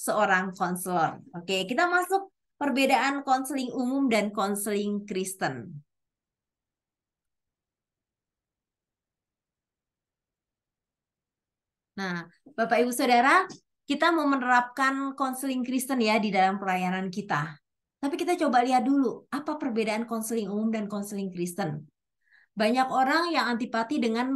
seorang konselor. Oke, kita masuk perbedaan konseling umum dan konseling Kristen. Nah, Bapak Ibu Saudara, kita mau menerapkan konseling Kristen ya di dalam pelayanan kita. Tapi kita coba lihat dulu, apa perbedaan konseling umum dan konseling Kristen? Banyak orang yang antipati dengan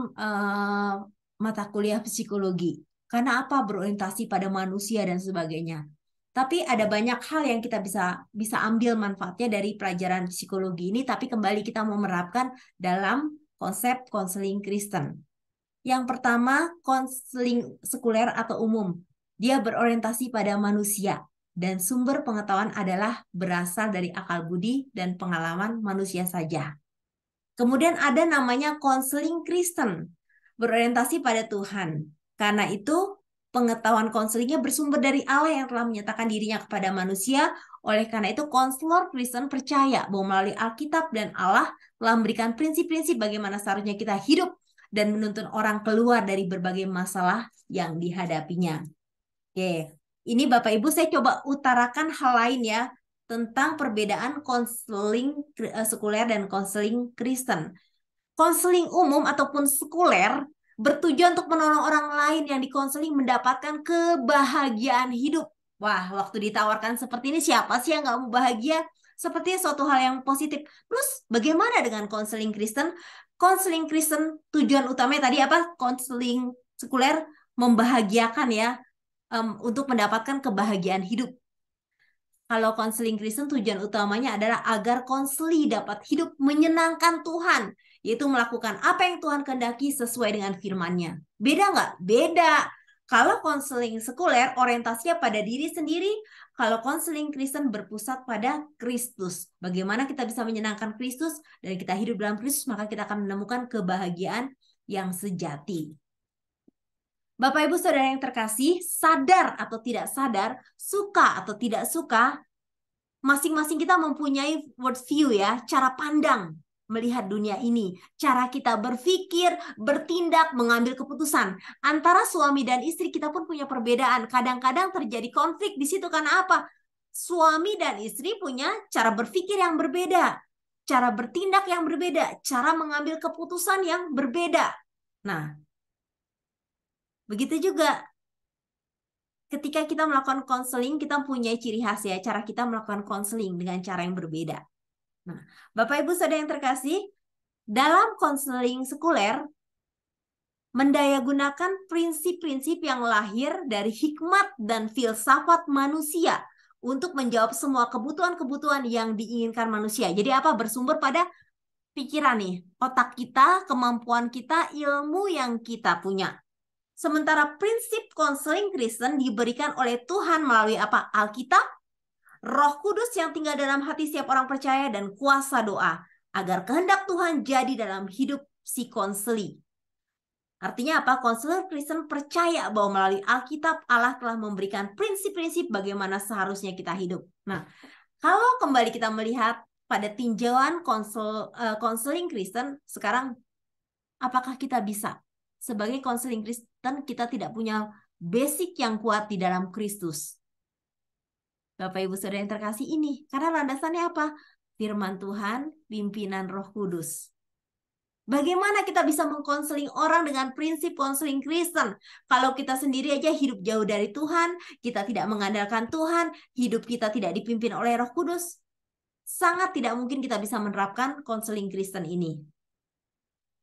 mata kuliah psikologi. Karena apa? Berorientasi pada manusia dan sebagainya. Tapi ada banyak hal yang kita bisa ambil manfaatnya dari pelajaran psikologi ini, tapi kembali kita mau menerapkan dalam konsep konseling Kristen. Yang pertama, konseling sekuler atau umum. Dia berorientasi pada manusia dan sumber pengetahuan adalah berasal dari akal budi dan pengalaman manusia saja. Kemudian ada namanya konseling Kristen, berorientasi pada Tuhan. Karena itu, pengetahuan konselingnya bersumber dari Allah yang telah menyatakan dirinya kepada manusia. Oleh karena itu, konselor Kristen percaya bahwa melalui Alkitab dan Allah telah memberikan prinsip-prinsip bagaimana seharusnya kita hidup dan menuntun orang keluar dari berbagai masalah yang dihadapinya. Oke, ini Bapak Ibu saya coba utarakan hal lain ya tentang perbedaan konseling sekuler dan konseling Kristen. Konseling umum ataupun sekuler bertujuan untuk menolong orang lain yang dikonseling mendapatkan kebahagiaan hidup. Wah, waktu ditawarkan seperti ini siapa sih yang nggak mau bahagia? Sepertinya suatu hal yang positif. Terus bagaimana dengan konseling Kristen? Konseling Kristen tujuan utamanya tadi apa? Konseling sekuler membahagiakan ya, untuk mendapatkan kebahagiaan hidup. Kalau konseling Kristen tujuan utamanya adalah agar konseli dapat hidup menyenangkan Tuhan, yaitu melakukan apa yang Tuhan kehendaki sesuai dengan firman-Nya. Beda nggak? Beda. Kalau konseling sekuler orientasinya pada diri sendiri, kalau konseling Kristen berpusat pada Kristus. Bagaimana kita bisa menyenangkan Kristus dan kita hidup dalam Kristus, maka kita akan menemukan kebahagiaan yang sejati. Bapak Ibu Saudara yang terkasih, sadar atau tidak sadar, suka atau tidak suka, masing-masing kita mempunyai world view ya, cara pandang melihat dunia ini, cara kita berpikir, bertindak, mengambil keputusan. Antara suami dan istri kita pun punya perbedaan. Kadang-kadang terjadi konflik di situ karena apa? Suami dan istri punya cara berpikir yang berbeda, cara bertindak yang berbeda, cara mengambil keputusan yang berbeda. Nah, begitu juga ketika kita melakukan konseling, kita punya ciri khas ya, cara kita melakukan konseling dengan cara yang berbeda. Nah, Bapak Ibu Saudara yang terkasih, dalam konseling sekuler, mendayagunakan prinsip-prinsip yang lahir dari hikmat dan filsafat manusia untuk menjawab semua kebutuhan-kebutuhan yang diinginkan manusia. Jadi apa? Bersumber pada pikiran nih, otak kita, kemampuan kita, ilmu yang kita punya. Sementara prinsip konseling Kristen diberikan oleh Tuhan melalui apa? Alkitab, Roh Kudus yang tinggal dalam hati setiap orang percaya, dan kuasa doa agar kehendak Tuhan jadi dalam hidup si konseli. Artinya apa? Konselor Kristen percaya bahwa melalui Alkitab Allah telah memberikan prinsip-prinsip bagaimana seharusnya kita hidup. Nah, kalau kembali kita melihat pada tinjauan konseling Kristen, sekarang apakah kita bisa? Sebagai konseling Kristen, kita tidak punya basic yang kuat di dalam Kristus. Bapak Ibu Saudara yang terkasih ini, karena landasannya apa? Firman Tuhan, pimpinan Roh Kudus. Bagaimana kita bisa mengkonseling orang dengan prinsip konseling Kristen? Kalau kita sendiri aja hidup jauh dari Tuhan, kita tidak mengandalkan Tuhan, hidup kita tidak dipimpin oleh Roh Kudus, sangat tidak mungkin kita bisa menerapkan konseling Kristen ini.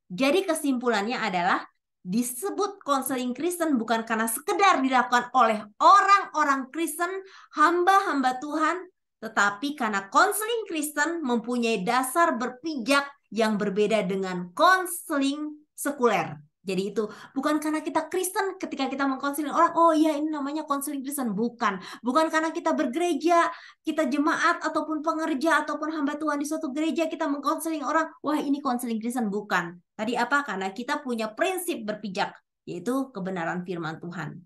Jadi kesimpulannya adalah disebut konseling Kristen bukan karena sekedar dilakukan oleh orang-orang Kristen, hamba-hamba Tuhan, tetapi karena konseling Kristen mempunyai dasar berpijak yang berbeda dengan konseling sekuler. Jadi itu bukan karena kita Kristen ketika kita mengkonseling orang, oh iya ini namanya konseling Kristen. Bukan. Bukan karena kita bergereja, kita jemaat ataupun pengerja ataupun hamba Tuhan di suatu gereja kita mengkonseling orang, wah ini konseling Kristen. Bukan. Tadi apa? Karena kita punya prinsip berpijak, yaitu kebenaran firman Tuhan.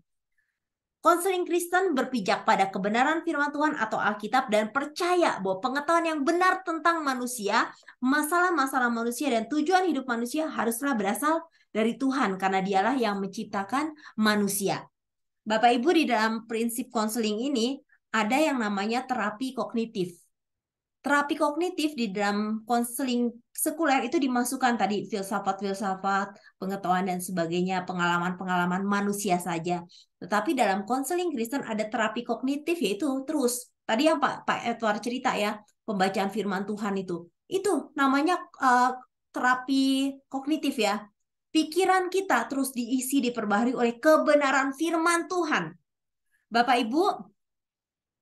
Konseling Kristen berpijak pada kebenaran firman Tuhan atau Alkitab dan percaya bahwa pengetahuan yang benar tentang manusia, masalah-masalah manusia dan tujuan hidup manusia haruslah berasal dari Tuhan karena dialah yang menciptakan manusia. Bapak Ibu, di dalam prinsip konseling ini ada yang namanya terapi kognitif. Terapi kognitif di dalam konseling sekuler itu dimasukkan tadi filsafat-filsafat, pengetahuan dan sebagainya, pengalaman-pengalaman manusia saja. Tetapi dalam konseling Kristen ada terapi kognitif, yaitu terus tadi yang Pak Edward cerita ya, pembacaan firman Tuhan itu namanya terapi kognitif ya. Pikiran kita terus diisi, diperbaharui oleh kebenaran firman Tuhan. Bapak Ibu,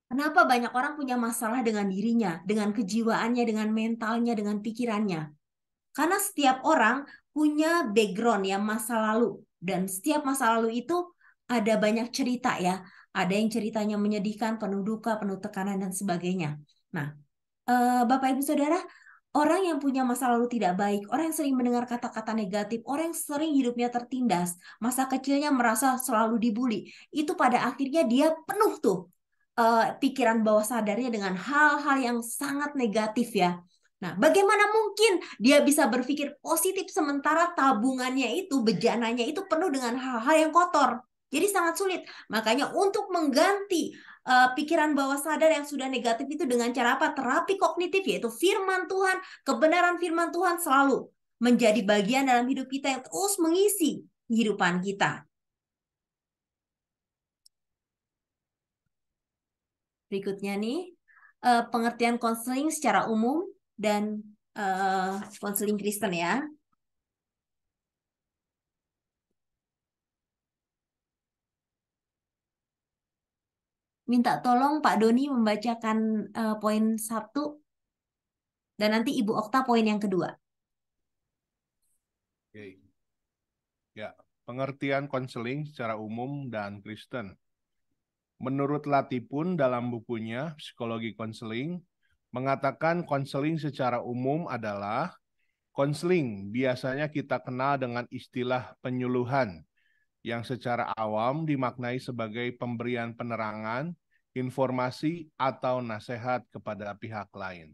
kenapa banyak orang punya masalah dengan dirinya, dengan kejiwaannya, dengan mentalnya, dengan pikirannya? Karena setiap orang punya background ya, masa lalu. Dan setiap masa lalu itu ada banyak cerita ya. Ada yang ceritanya menyedihkan, penuh duka, penuh tekanan, dan sebagainya. Nah, Bapak Ibu Saudara, orang yang punya masa lalu tidak baik, orang yang sering mendengar kata-kata negatif, orang yang sering hidupnya tertindas, masa kecilnya merasa selalu dibully, itu pada akhirnya dia penuh tuh pikiran bawah sadarnya dengan hal-hal yang sangat negatif ya. Nah, bagaimana mungkin dia bisa berpikir positif sementara tabungannya itu, bejananya itu penuh dengan hal-hal yang kotor. Jadi sangat sulit. Makanya untuk mengganti pikiran bawah sadar yang sudah negatif itu dengan cara apa? Terapi kognitif, yaitu firman Tuhan, kebenaran firman Tuhan selalu menjadi bagian dalam hidup kita yang terus mengisi kehidupan kita. Berikutnya nih, pengertian konseling secara umum dan konseling Kristen ya. Minta tolong Pak Doni membacakan poin 1 dan nanti Ibu Okta poin yang kedua. Oke. Ya, pengertian konseling secara umum dan Kristen. Menurut Latipun dalam bukunya Psikologi Konseling, mengatakan konseling secara umum adalah konseling biasanya kita kenal dengan istilah penyuluhan yang secara awam dimaknai sebagai pemberian penerangan, informasi, atau nasihat kepada pihak lain.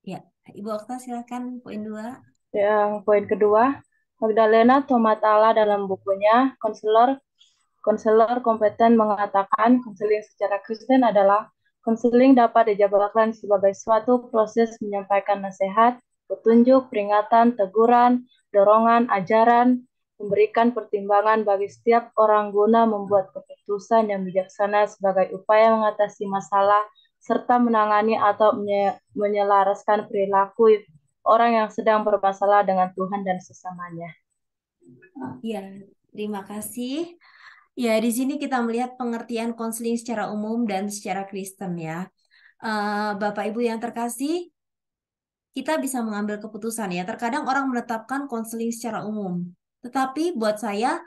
Ya, Ibu Okta silakan poin 2. Yang poin kedua, Magdalena Tomatala dalam bukunya Konselor Kompeten mengatakan konseling secara Kristen adalah konseling dapat dijabarkan sebagai suatu proses menyampaikan nasihat, petunjuk, peringatan, teguran, dorongan, ajaran, memberikan pertimbangan bagi setiap orang guna membuat keputusan yang bijaksana sebagai upaya mengatasi masalah serta menangani atau menyelaraskan perilaku orang yang sedang bermasalah dengan Tuhan dan sesamanya. Ya, terima kasih. Ya, di sini kita melihat pengertian konseling secara umum dan secara Kristen ya. Bapak Ibu yang terkasih, kita bisa mengambil keputusan ya. Terkadang orang menetapkan konseling secara umum, tetapi buat saya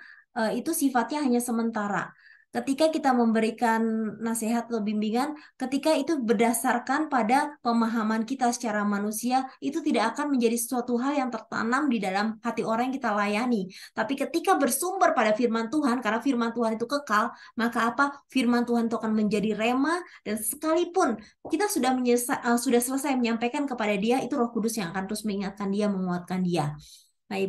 itu sifatnya hanya sementara. Ketika kita memberikan nasihat atau bimbingan, ketika itu berdasarkan pada pemahaman kita secara manusia, itu tidak akan menjadi suatu hal yang tertanam di dalam hati orang yang kita layani. Tapi ketika bersumber pada firman Tuhan, karena firman Tuhan itu kekal, maka apa? Firman Tuhan itu akan menjadi rema, dan sekalipun kita sudah selesai menyampaikan kepada dia, itu Roh Kudus yang akan terus mengingatkan dia, menguatkan dia. Nah,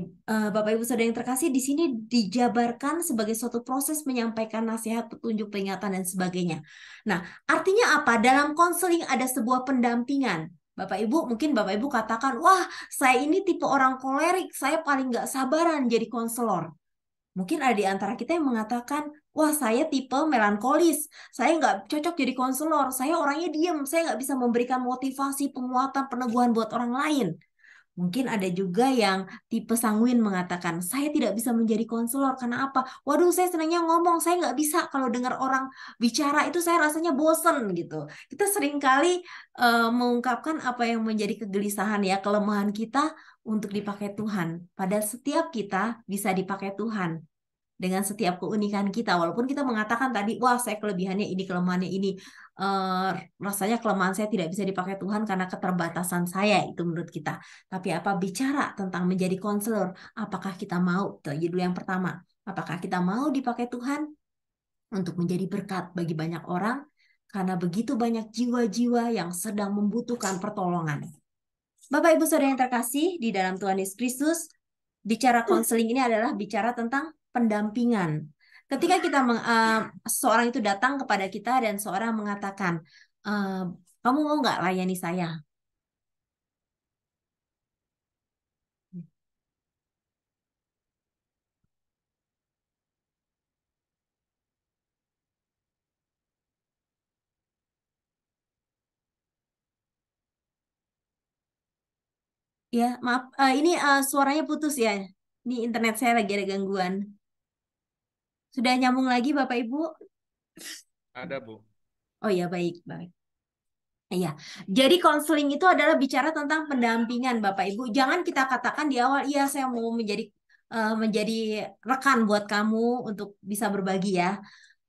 Bapak Ibu Saudara yang terkasih, di sini dijabarkan sebagai suatu proses menyampaikan nasihat, petunjuk, peringatan, dan sebagainya. Nah, artinya apa? Dalam konseling ada sebuah pendampingan. Mungkin Bapak Ibu katakan, wah, saya ini tipe orang kolerik, saya paling nggak sabaran jadi konselor. Mungkin ada di antara kita yang mengatakan, wah saya tipe melankolis, saya nggak cocok jadi konselor, saya orangnya diem, saya nggak bisa memberikan motivasi, penguatan, peneguhan buat orang lain. Mungkin ada juga yang tipe sanguin mengatakan, saya tidak bisa menjadi konselor, karena apa? Waduh, saya senangnya ngomong, saya nggak bisa kalau dengar orang bicara itu saya rasanya bosen gitu. Kita seringkali mengungkapkan apa yang menjadi kegelisahan ya, kelemahan kita untuk dipakai Tuhan. Padahal setiap kita bisa dipakai Tuhan dengan setiap keunikan kita. Walaupun kita mengatakan tadi, wah saya kelebihannya ini, kelemahannya ini. Rasanya kelemahan saya tidak bisa dipakai Tuhan karena keterbatasan saya, itu menurut kita. Tapi apa bicara tentang menjadi konselor, apakah kita mau? Itu aja dulu yang pertama. Apakah kita mau dipakai Tuhan untuk menjadi berkat bagi banyak orang? Karena begitu banyak jiwa-jiwa yang sedang membutuhkan pertolongan. Bapak Ibu Saudara yang terkasih di dalam Tuhan Yesus Kristus, bicara konseling ini adalah bicara tentang pendampingan. Ketika kita seorang itu datang kepada kita dan seorang mengatakan, kamu mau nggak layani saya? Ya, maaf, ini suaranya putus ya. Ini internet saya lagi ada gangguan. Sudah nyambung lagi Bapak Ibu? Ada, Bu. Oh ya, baik, baik. Iya, jadi konseling itu adalah bicara tentang pendampingan Bapak Ibu. Jangan kita katakan di awal, iya saya mau menjadi rekan buat kamu untuk bisa berbagi ya.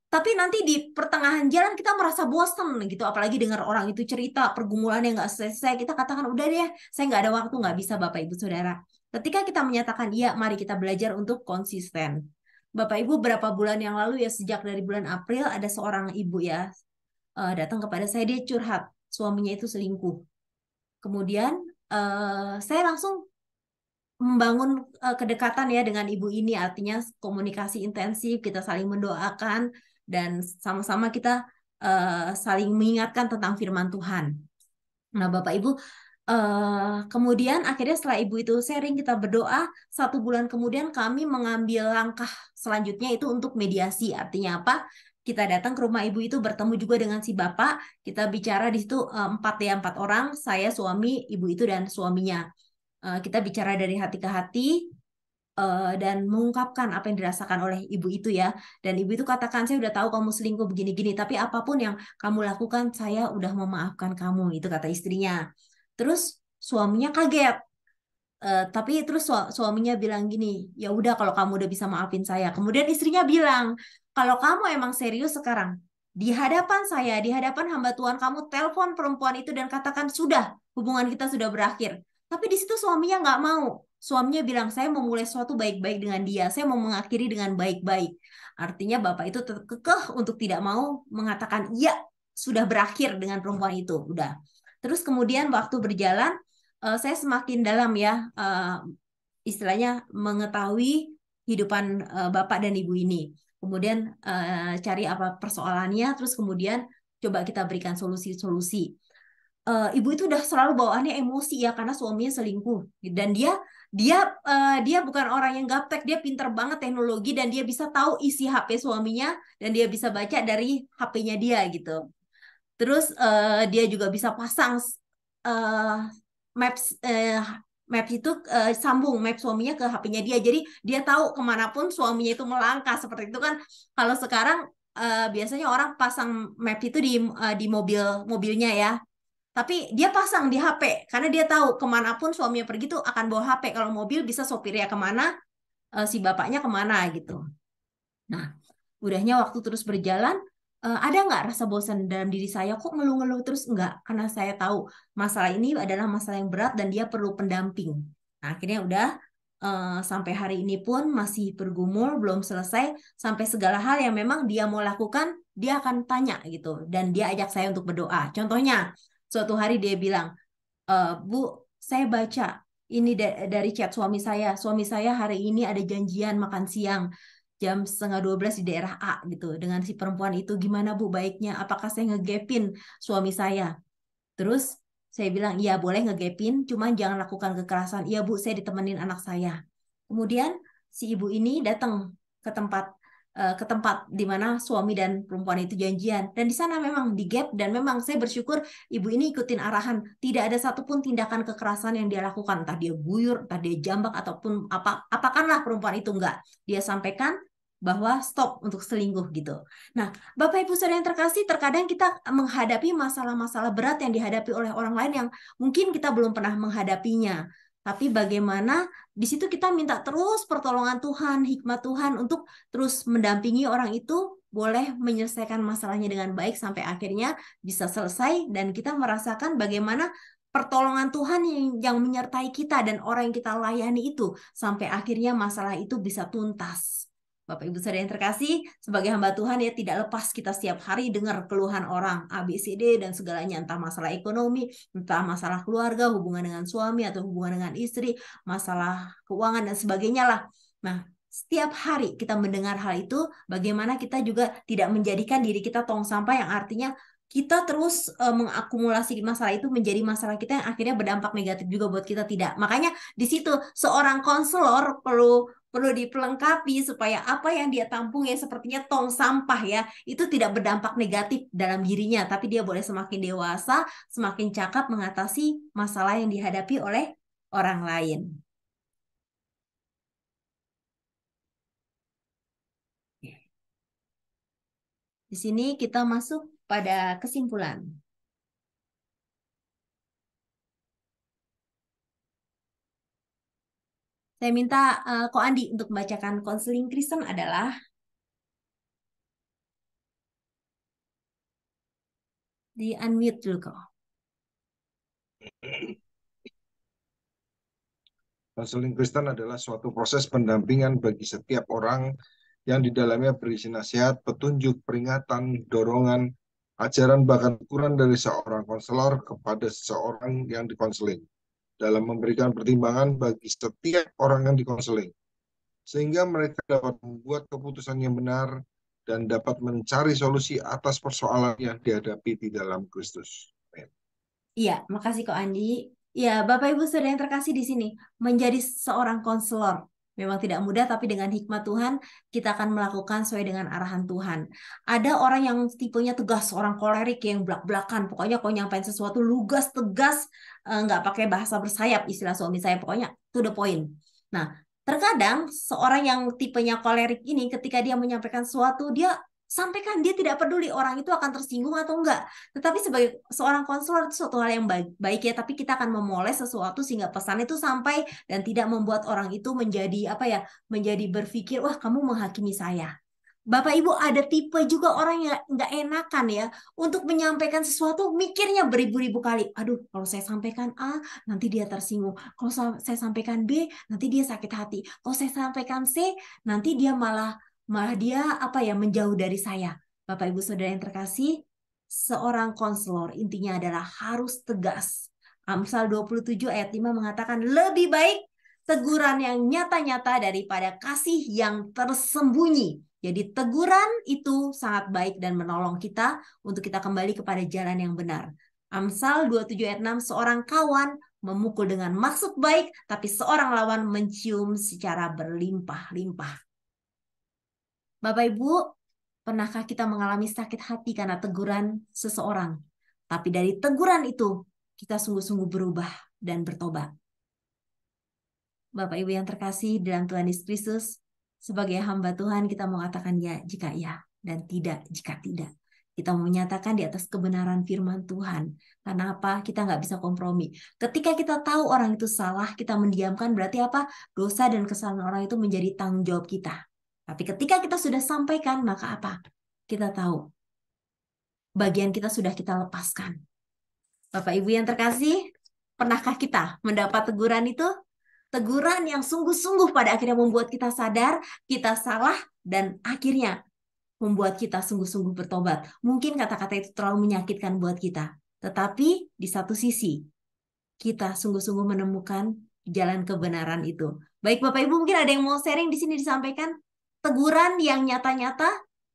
Tapi nanti di pertengahan jalan kita merasa bosan gitu, apalagi dengar orang itu cerita pergumulan yang nggak selesai, kita katakan udah deh, saya nggak ada waktu, nggak bisa Bapak Ibu Saudara. Ketika kita menyatakan iya, mari kita belajar untuk konsisten. Bapak Ibu, berapa bulan yang lalu ya, sejak dari bulan April ada seorang ibu ya datang kepada saya, dia curhat suaminya itu selingkuh. Kemudian saya langsung membangun kedekatan ya dengan ibu ini, artinya komunikasi intensif, kita saling mendoakan dan sama-sama kita saling mengingatkan tentang firman Tuhan. Nah, Bapak Ibu, kemudian akhirnya setelah ibu itu sharing, kita berdoa, 1 bulan kemudian kami mengambil langkah selanjutnya itu untuk mediasi. Artinya apa? Kita datang ke rumah ibu itu, bertemu juga dengan si bapak, kita bicara di situ 4 orang, saya, suami, ibu itu dan suaminya. Kita bicara dari hati ke hati, dan mengungkapkan apa yang dirasakan oleh ibu itu ya. Dan ibu itu katakan, saya udah tahu kamu selingkuh begini-gini, tapi apapun yang kamu lakukan, saya udah memaafkan kamu, itu kata istrinya. Terus suaminya kaget. Tapi terus suaminya bilang gini, ya udah kalau kamu udah bisa maafin saya. Kemudian istrinya bilang, kalau kamu emang serius sekarang, di hadapan saya, di hadapan hamba Tuhan, kamu telepon perempuan itu dan katakan sudah, hubungan kita sudah berakhir. Tapi di situ suaminya nggak mau. Suaminya bilang, saya mau mulai sesuatu baik-baik dengan dia, saya mau mengakhiri dengan baik-baik. Artinya bapak itu tetap kekeh untuk tidak mau mengatakan, iya sudah berakhir dengan perempuan itu, udah. Terus kemudian waktu berjalan, saya semakin dalam ya, istilahnya mengetahui kehidupan bapak dan ibu ini. Kemudian cari apa persoalannya, terus kemudian coba kita berikan solusi-solusi. Ibu itu udah selalu bawaannya emosi ya karena suaminya selingkuh, dan dia bukan orang yang gaptek, dia pinter banget teknologi dan dia bisa tahu isi HP suaminya dan dia bisa baca dari HP-nya dia gitu. Terus dia juga bisa pasang uh, maps maps itu, sambung map suaminya ke HP-nya dia. Jadi dia tahu kemanapun suaminya itu melangkah. Seperti itu kan. Kalau sekarang biasanya orang pasang map itu di mobilnya ya. Tapi dia pasang di HP karena dia tahu kemanapun suaminya pergi tuh akan bawa HP. Kalau mobil bisa sopirnya kemana, si bapaknya kemana gitu. Nah, udahnya waktu terus berjalan, ada nggak rasa bosan dalam diri saya? Kok ngeluh-ngeluh terus? Enggak, karena saya tahu masalah ini adalah masalah yang berat dan dia perlu pendamping. Nah, akhirnya udah sampai hari ini pun masih bergumul, belum selesai. Sampai segala hal yang memang dia mau lakukan, dia akan tanya gitu. Dan dia ajak saya untuk berdoa. Contohnya, suatu hari dia bilang, Bu, saya baca ini dari chat suami saya. Suami saya hari ini ada janjian makan siang jam 11:30 di daerah A gitu dengan si perempuan itu. Gimana Bu baiknya? Apakah saya ngegapin suami saya? Terus saya bilang, iya boleh ngegapin, cuman jangan lakukan kekerasan. Iya Bu, saya ditemenin anak saya. Kemudian si ibu ini datang ke tempat di mana suami dan perempuan itu janjian. Dan di sana memang di gap, dan memang saya bersyukur ibu ini ikutin arahan. Tidak ada satupun tindakan kekerasan yang dia lakukan. Entah dia guyur, entah dia jambak, ataupun apakanlah perempuan itu enggak. Dia sampaikan bahwa stop untuk selingkuh gitu. Nah, Bapak Ibu Saudara yang terkasih, terkadang kita menghadapi masalah-masalah berat yang dihadapi oleh orang lain yang mungkin kita belum pernah menghadapinya. Tapi bagaimana di situ kita minta terus pertolongan Tuhan, hikmat Tuhan untuk terus mendampingi orang itu boleh menyelesaikan masalahnya dengan baik sampai akhirnya bisa selesai dan kita merasakan bagaimana pertolongan Tuhan yang menyertai kita dan orang yang kita layani itu sampai akhirnya masalah itu bisa tuntas. Bapak Ibu Saudara yang terkasih, sebagai hamba Tuhan ya tidak lepas kita setiap hari dengar keluhan orang ABCD dan segalanya, entah masalah ekonomi, entah masalah keluarga, hubungan dengan suami atau hubungan dengan istri, masalah keuangan dan sebagainya lah. Nah, setiap hari kita mendengar hal itu, bagaimana kita juga tidak menjadikan diri kita tong sampah yang artinya kita terus mengakumulasi masalah itu menjadi masalah kita yang akhirnya berdampak negatif juga buat kita, tidak. Makanya di situ seorang konselor perlu perlu dipelengkapi supaya apa yang dia tampung yang sepertinya tong sampah ya, itu tidak berdampak negatif dalam dirinya, tapi dia boleh semakin dewasa, semakin cakap mengatasi masalah yang dihadapi oleh orang lain. Di sini kita masuk pada kesimpulan. Saya minta Ko Andi untuk membacakan konseling Kristen adalah di unmute dulu kok. Konseling Kristen adalah suatu proses pendampingan bagi setiap orang yang di dalamnya berisi nasihat, petunjuk, peringatan, dorongan, ajaran bahkan ukuran dari seorang konselor kepada seseorang yang dikonseling dalam memberikan pertimbangan bagi setiap orang yang dikonseling sehingga mereka dapat membuat keputusan yang benar dan dapat mencari solusi atas persoalan yang dihadapi di dalam Kristus. Amin. Iya, makasih Ko Andi. Ya, Bapak Ibu Saudara yang terkasih di sini, menjadi seorang konselor memang tidak mudah, tapi dengan hikmat Tuhan kita akan melakukan sesuai dengan arahan Tuhan. Ada orang yang tipenya tegas, orang kolerik yang belak-belakan, pokoknya kalau nyampein sesuatu lugas, tegas, nggak pakai bahasa bersayap, istilah suami saya, pokoknya to the point. Nah, terkadang seorang yang tipenya kolerik ini ketika dia menyampaikan sesuatu, dia sampaikan, dia tidak peduli orang itu akan tersinggung atau enggak. Tetapi sebagai seorang konselor itu suatu hal yang baik ya, tapi kita akan memoles sesuatu sehingga pesan itu sampai dan tidak membuat orang itu menjadi apa ya, menjadi berpikir wah kamu menghakimi saya. Bapak Ibu ada tipe juga orang yang nggak enakan ya untuk menyampaikan sesuatu mikirnya beribu-ribu kali. Aduh, kalau saya sampaikan A nanti dia tersinggung. Kalau saya sampaikan B nanti dia sakit hati. Kalau saya sampaikan C nanti dia malah dia apa ya menjauh dari saya. Bapak Ibu Saudara yang terkasih, seorang konselor intinya adalah harus tegas. Amsal 27 ayat 5 mengatakan lebih baik teguran yang nyata-nyata daripada kasih yang tersembunyi. Jadi teguran itu sangat baik dan menolong kita untuk kita kembali kepada jalan yang benar. Amsal 27 ayat 6, seorang kawan memukul dengan maksud baik, tapi seorang lawan mencium secara berlimpah-limpah. Bapak Ibu, pernahkah kita mengalami sakit hati karena teguran seseorang? Tapi dari teguran itu, kita sungguh-sungguh berubah dan bertobat. Bapak Ibu yang terkasih dalam Tuhan Yesus Kristus, sebagai hamba Tuhan kita mengatakan ya jika ya, dan tidak jika tidak. Kita menyatakan di atas kebenaran firman Tuhan. Karena apa? Kita nggak bisa kompromi. Ketika kita tahu orang itu salah, kita mendiamkan, berarti apa? Dosa dan kesalahan orang itu menjadi tanggung jawab kita. Tapi ketika kita sudah sampaikan, maka apa? Kita tahu. Bagian kita sudah kita lepaskan. Bapak Ibu yang terkasih, pernahkah kita mendapat teguran itu? Teguran yang sungguh-sungguh pada akhirnya membuat kita sadar, kita salah, dan akhirnya membuat kita sungguh-sungguh bertobat. Mungkin kata-kata itu terlalu menyakitkan buat kita. Tetapi di satu sisi, kita sungguh-sungguh menemukan jalan kebenaran itu. Baik Bapak Ibu, mungkin ada yang mau sharing di sini disampaikan? Teguran yang nyata-nyata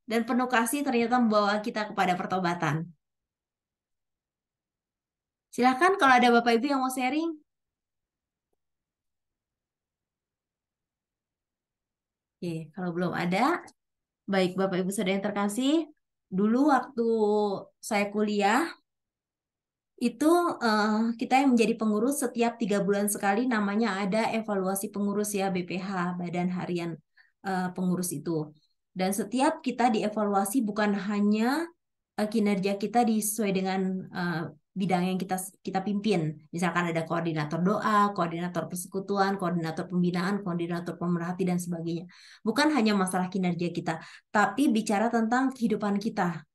dan penuh kasih ternyata membawa kita kepada pertobatan. Silakan kalau ada Bapak Ibu yang mau sharing. Oke, kalau belum ada, baik Bapak Ibu Saudara yang terkasih, dulu waktu saya kuliah, itu kita yang menjadi pengurus setiap 3 bulan sekali namanya ada evaluasi pengurus ya, BPH, Badan Harian Pengurus itu. Dan setiap kita dievaluasi bukan hanya kinerja kita sesuai dengan bidang yang kita pimpin. Misalkan ada koordinator doa, koordinator persekutuan, koordinator pembinaan, koordinator pemerhati dan sebagainya. Bukan hanya masalah kinerja kita, tapi bicara tentang kehidupan kita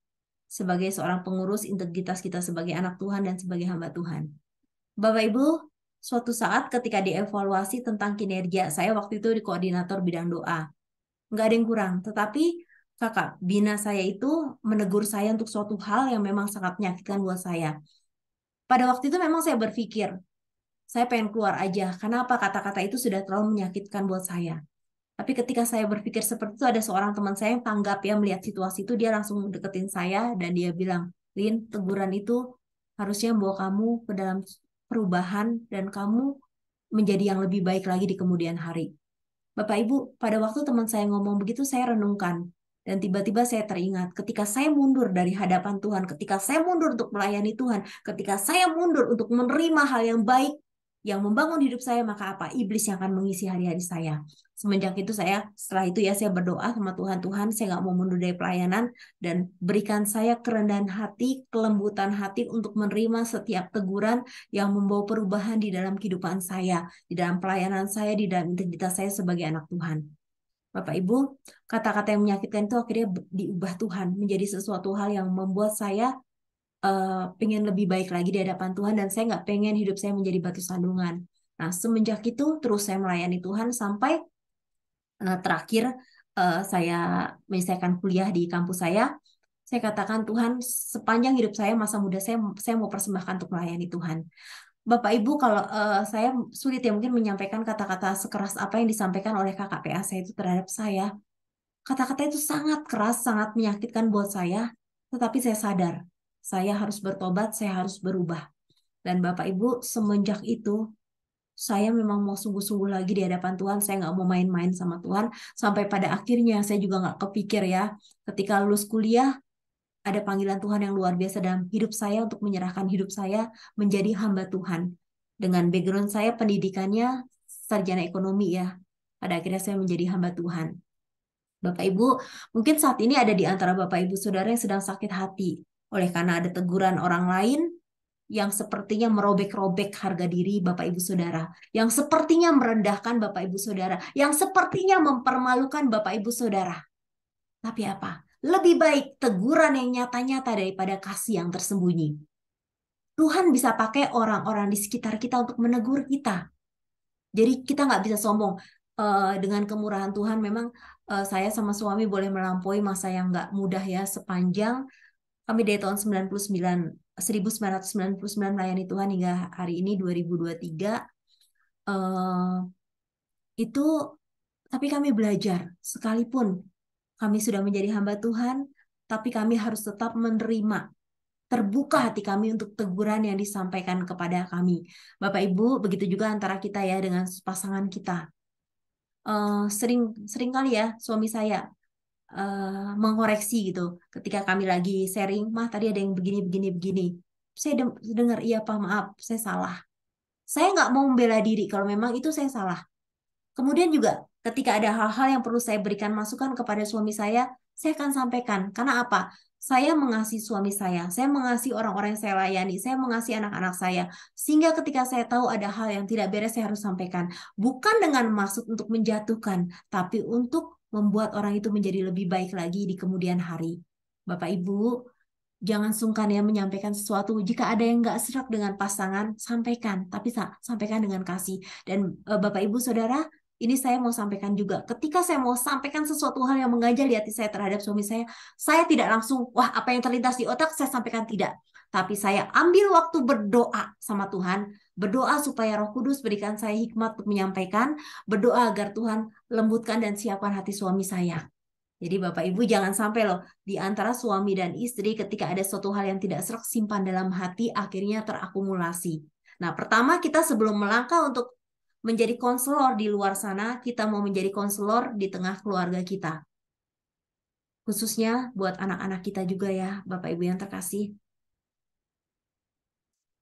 sebagai seorang pengurus, integritas kita sebagai anak Tuhan dan sebagai hamba Tuhan. Bapak Ibu, suatu saat ketika dievaluasi tentang kinerja, saya waktu itu di koordinator bidang doa. Nggak ada yang kurang, tetapi kakak bina saya itu menegur saya untuk suatu hal yang memang sangat menyakitkan buat saya. Pada waktu itu memang saya berpikir, saya pengen keluar aja. Kenapa kata-kata itu sudah terlalu menyakitkan buat saya. Tapi ketika saya berpikir seperti itu, ada seorang teman saya yang tanggap ya melihat situasi itu, dia langsung deketin saya dan dia bilang, Lin, teguran itu harusnya membawa kamu ke dalam perubahan dan kamu menjadi yang lebih baik lagi di kemudian hari. Bapak Ibu, pada waktu teman saya ngomong begitu, saya renungkan. Dan tiba-tiba saya teringat, ketika saya mundur dari hadapan Tuhan, ketika saya mundur untuk melayani Tuhan, ketika saya mundur untuk menerima hal yang baik, yang membangun hidup saya, maka apa? Iblis yang akan mengisi hari-hari saya. Semenjak itu setelah itu ya saya berdoa sama Tuhan, Tuhan saya nggak mau mundur dari pelayanan, dan berikan saya kerendahan hati, kelembutan hati untuk menerima setiap teguran yang membawa perubahan di dalam kehidupan saya, di dalam pelayanan saya, di dalam integritas saya sebagai anak Tuhan. Bapak Ibu, kata-kata yang menyakitkan itu akhirnya diubah Tuhan menjadi sesuatu hal yang membuat saya pengen lebih baik lagi di hadapan Tuhan, dan saya nggak pengen hidup saya menjadi batu sandungan. Nah, semenjak itu terus saya melayani Tuhan sampai terakhir saya menyelesaikan kuliah di kampus saya. Saya katakan, Tuhan, sepanjang hidup saya, masa muda saya mau persembahkan untuk melayani Tuhan. Bapak Ibu, kalau saya sulit ya mungkin menyampaikan kata-kata sekeras apa yang disampaikan oleh KKPA saya itu terhadap saya. Kata-kata itu sangat keras, sangat menyakitkan buat saya, tetapi saya sadar, saya harus bertobat, saya harus berubah. Dan Bapak Ibu, semenjak itu, saya memang mau sungguh-sungguh lagi di hadapan Tuhan, saya nggak mau main-main sama Tuhan, sampai pada akhirnya saya juga nggak kepikir ya, ketika lulus kuliah, ada panggilan Tuhan yang luar biasa dalam hidup saya untuk menyerahkan hidup saya menjadi hamba Tuhan. Dengan background saya pendidikannya sarjana ekonomi ya, pada akhirnya saya menjadi hamba Tuhan. Bapak Ibu, mungkin saat ini ada di antara Bapak Ibu Saudara yang sedang sakit hati oleh karena ada teguran orang lain yang sepertinya merobek-robek harga diri Bapak Ibu Saudara, yang sepertinya merendahkan Bapak Ibu Saudara, yang sepertinya mempermalukan Bapak Ibu Saudara. Tapi apa? Lebih baik teguran yang nyata-nyata daripada kasih yang tersembunyi. Tuhan bisa pakai orang-orang di sekitar kita untuk menegur kita. Jadi kita nggak bisa sombong. Dengan kemurahan Tuhan memang saya sama suami boleh melampaui masa yang nggak mudah ya, sepanjang kami dari tahun 1999 melayani Tuhan hingga hari ini 2023. Itu tapi kami belajar, sekalipun kami sudah menjadi hamba Tuhan, tapi kami harus tetap menerima, terbuka hati kami untuk teguran yang disampaikan kepada kami. Bapak Ibu, begitu juga antara kita ya dengan pasangan kita. Sering kali ya suami saya mengoreksi gitu. Ketika kami lagi sharing, mah tadi ada yang begini. Saya dengar, iya Pak, maaf, saya salah. Saya nggak mau membela diri kalau memang itu saya salah. Kemudian juga ketika ada hal-hal yang perlu saya berikan masukan kepada suami saya akan sampaikan. Karena apa? Saya mengasihi suami saya mengasihi orang-orang yang saya layani, saya mengasihi anak-anak saya. Sehingga ketika saya tahu ada hal yang tidak beres, saya harus sampaikan. Bukan dengan maksud untuk menjatuhkan, tapi untuk membuat orang itu menjadi lebih baik lagi di kemudian hari. Bapak Ibu, jangan sungkan ya menyampaikan sesuatu. Jika ada yang nggak serak dengan pasangan, sampaikan. Tapi sampaikan dengan kasih. Dan Bapak Ibu Saudara, ini saya mau sampaikan juga. Ketika saya mau sampaikan sesuatu hal yang mengganjal di hati saya terhadap suami saya tidak langsung, wah apa yang terlintas di otak, saya sampaikan tidak. Tapi saya ambil waktu berdoa sama Tuhan, berdoa supaya Roh Kudus berikan saya hikmat untuk menyampaikan, berdoa agar Tuhan lembutkan dan siapkan hati suami saya. Jadi Bapak Ibu jangan sampai loh di antara suami dan istri ketika ada suatu hal yang tidak serak simpan dalam hati akhirnya terakumulasi. Nah, pertama kita sebelum melangkah untuk menjadi konselor di luar sana, kita mau menjadi konselor di tengah keluarga kita. Khususnya buat anak-anak kita juga ya, Bapak Ibu yang terkasih.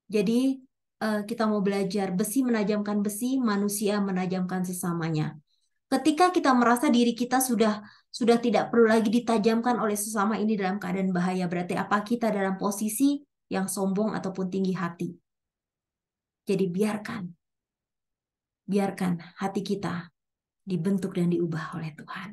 Jadi kita mau belajar besi menajamkan besi, manusia menajamkan sesamanya. Ketika kita merasa diri kita sudah tidak perlu lagi ditajamkan oleh sesama ini dalam keadaan bahaya, berarti apa kita dalam posisi yang sombong ataupun tinggi hati. Jadi biarkan hati kita dibentuk dan diubah oleh Tuhan.